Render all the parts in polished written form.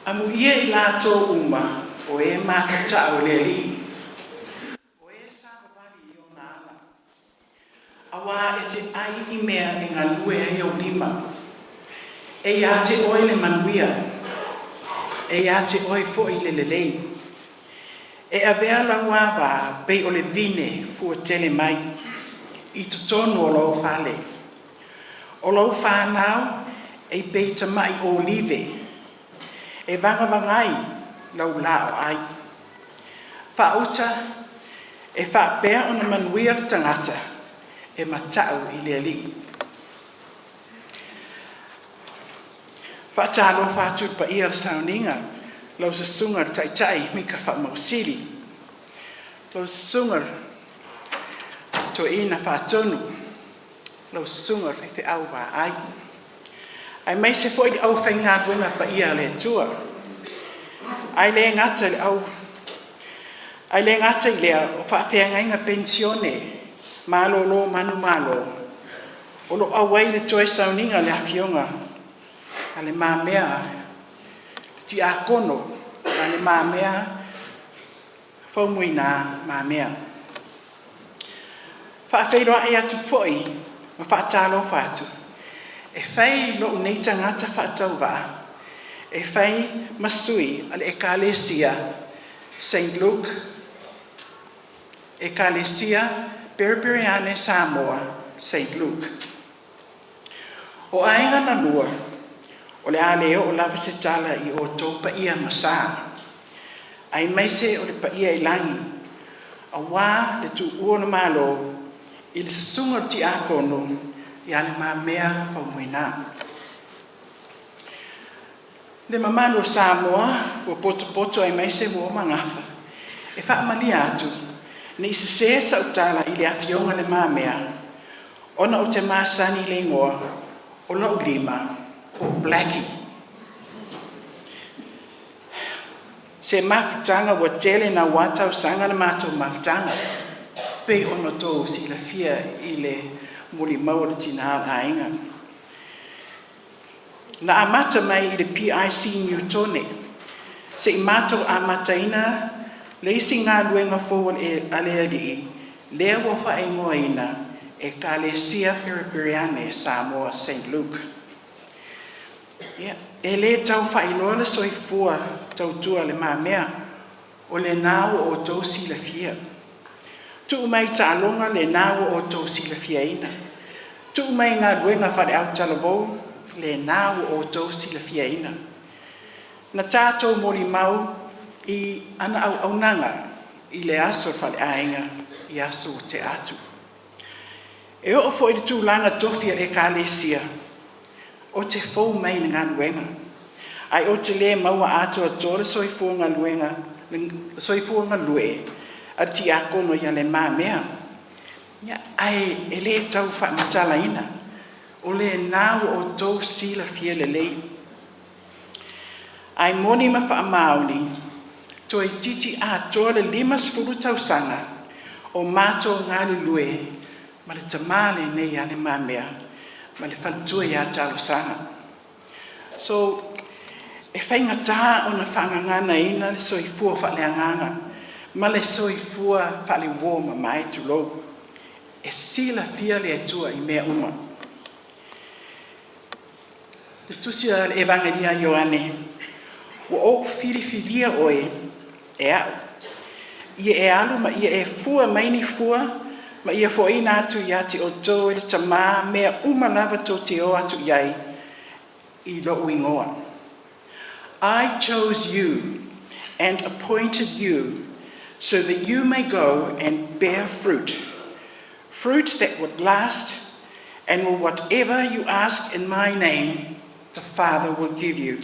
Amu ia I lato uma o e matata o leli. O e sa wali I o ngala. Awa e te ai I mea e ngā lue e Laulima. E ia te oi le manuia. E ia te oi fo I le lelei. E avea la wava pei o le vine fua tele mai. I tutonu o lau whale. O lau whanau e pei tamai o olive. E vanga vangai lau lao ai. Whauta e whapea o na manuia tangata e matau I le ali. Whaatalo whātu pa ia sauninga lau sa sungar tai tai mika whamausiri. Lau sungar to ina whaatonu lau sungar whewhi au wā ai. Ai mai se foi au fai ngā wunga pa ia le tua. Ai le ngata le au. Ai le ngata I lea o whaafea ngai ngā pensione. Malo lo manu malo. O lo awai le toi sauninga le hawhionga. A le Mamea. Ti a kono. A le Mamea. Whaumuina Mamea. Whaafeiroa e atu foi. Ma whaatalo whaatu. E whai lo nei tangata whaatau wā. E whai mastui ale Ekalesia St. Luke. Ekalesia Berberiane Samoa St. Luke. O ainga na lua. O le aleo o lava se tala I o tō pa ia masa. Ai maise o le pa ia I langi. A wā le tu ua na malo. I le sasunga ti a kono. I ale Mamea whaumuina. Le mamano Samoa, o poto ai mai se mo mangafa. E whaamali atu, ne I se sa utala I le awhionga le Mamea, ona o te masani le ngoa, o Laulima, o Blackie. Se mafutanga wa tele na watau sanga na mato mafutanga, pe ono tō si la fia I le Molimau le tina ainga. Na amata mai I le PIC Newtone. Se I mato amataina, le isi ngā luenga fōwal e ale ali, lea wafa e ngoaina e Kalesia Periperiane Samoa St. Luke. E le tau whainoa le soifua tau tua le Mamea, o le nāo o tau si la fia. Tu mai ta alonga le nāo o tau si la fia ina. Tu mai ngā luenga whare au talabou, le nāo o tau si la fia ina. Na tātou Molimau I ana au nanga I le aso whare ainga I aso te atu. E o fo I le tūlanga tofi a le Kalesia, o te fōu mai na ngā luenga. Ai o te le maua ato a tōre soifua ngā luenga, soifua ngā lue, a ti a kono I le Mamea. Ai e le tau whaamatala ina, o le nāo o tō sila fia le lei. Ai moni ma whaamauni, to I titi a tō le 5 tausanga, o mātou ngā lue, ma le tamale nei a le Mamea, ma le whantua I a talo sanga. So, e whainga tā o na whangangana ina le soifua whaleanganga, ma le soifua whale wōma mai tu lou. E sila fia le atua I mea uma. Le tusia le evangelia Ioane, wa o filifilia oe, e au. Ia e alu ma ia e fua maini fua, ma ia fo ina atu iati o tō e le tamā mea uma lava tō te o atu iai I lo uingoa. I chose you and appointed you so that you may go and bear fruit. Fruit that would last, and will whatever you ask in my name, the Father will give you.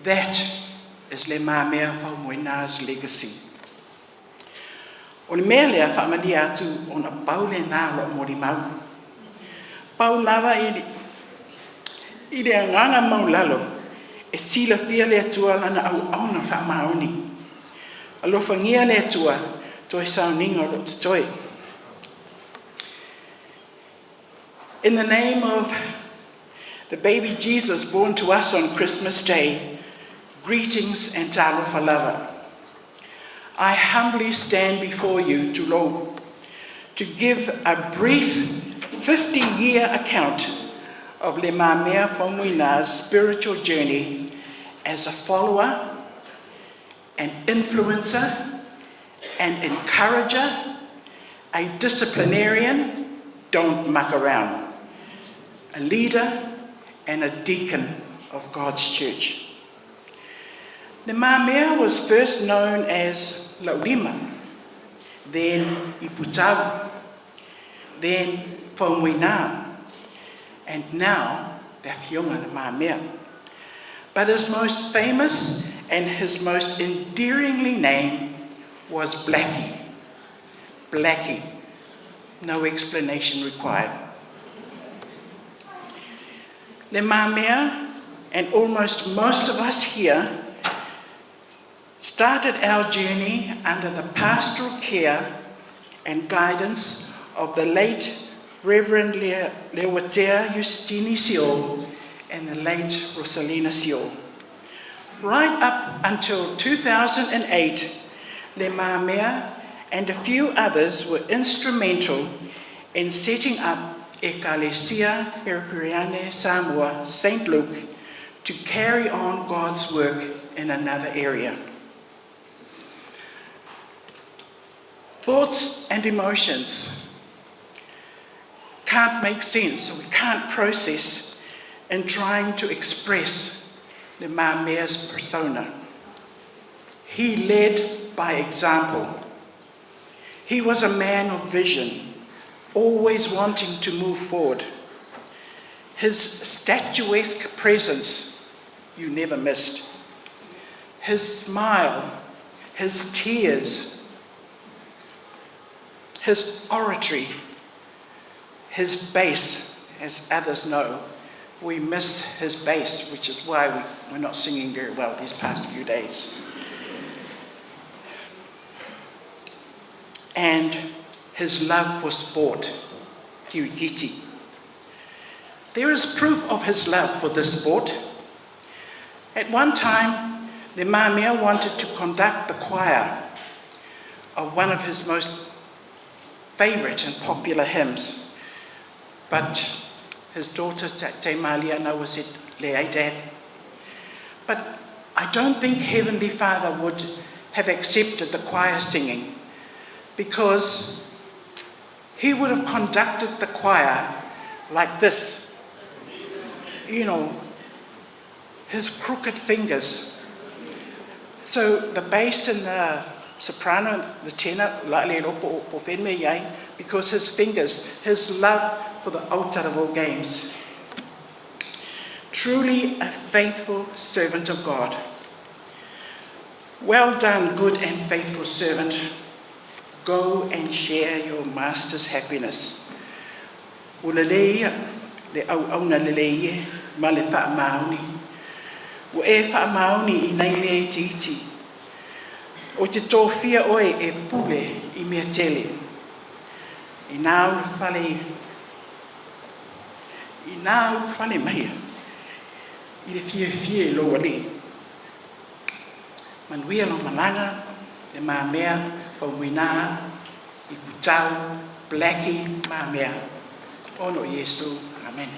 That is le Mamea whaumuina's legacy. O le mea lea whaamali atu o na pau le nā lo Molimau. Pau lava I le anganga maulalo, e sila fia le atua lana au auna whaamaoni. Alofangia le atua, toi sauninga lo te toi. In the name of the baby Jesus born to us on Christmas Day, Greetings and talofa lava. I humbly stand before you to give a brief 50-year account of Le Mamea Whamuina's spiritual journey as a follower, an influencer, an encourager, a disciplinarian, don't muck around, a leader, and a deacon of God's church. Le Mamea was first known as Laulima, then Iputau, then Whamuina, and now Bethionga Le Mamea. But his most famous and his most endearingly named was Blackie. Blackie. No explanation required. Le Mamea, and almost most of us here, started our journey under the pastoral care and guidance of the late Reverend Lewatea Justini Siol and the late Rosalina Siol. Right up until 2008, Le Mamea and a few others were instrumental in setting up Ecclesia Presbyteriana Samoa, St. Luke, to carry on God's work in another area. Thoughts and emotions can't make sense, or we can't process in trying to express Le Mamea's persona. He led by example. He was a man of vision, always wanting to move forward. His statuesque presence, you never missed. His smile, his tears, his oratory, his bass, as others know. We miss his bass, which is why we're not singing very well these past few days. And his love for sport, Kiwikiti. There is proof of his love for this sport. At one time, Le Mamea wanted to conduct the choir of one of his most favorite and popular hymns, but his daughter Te Maliana was said, "Lei Dad." But I don't think Heavenly Father would have accepted the choir singing, because he would have conducted the choir like this. You know, his crooked fingers. So the bass and the soprano, the tenor, because his fingers, his love for the altar of all games. Truly a faithful servant of God. Well done, good and faithful servant. Go and share your master's happiness. Ulaleia, le au leleie, ma le whaamauni. Ua e whaamauni I nei mea titi. O te tōwhia oe e pule I mea tele. I nāu whale mea. I le fie loa le. Manuia lo malanga, Le Mamea, Whamuina, Iputau, Blackie, Mamea. Ono Yesu. Amen.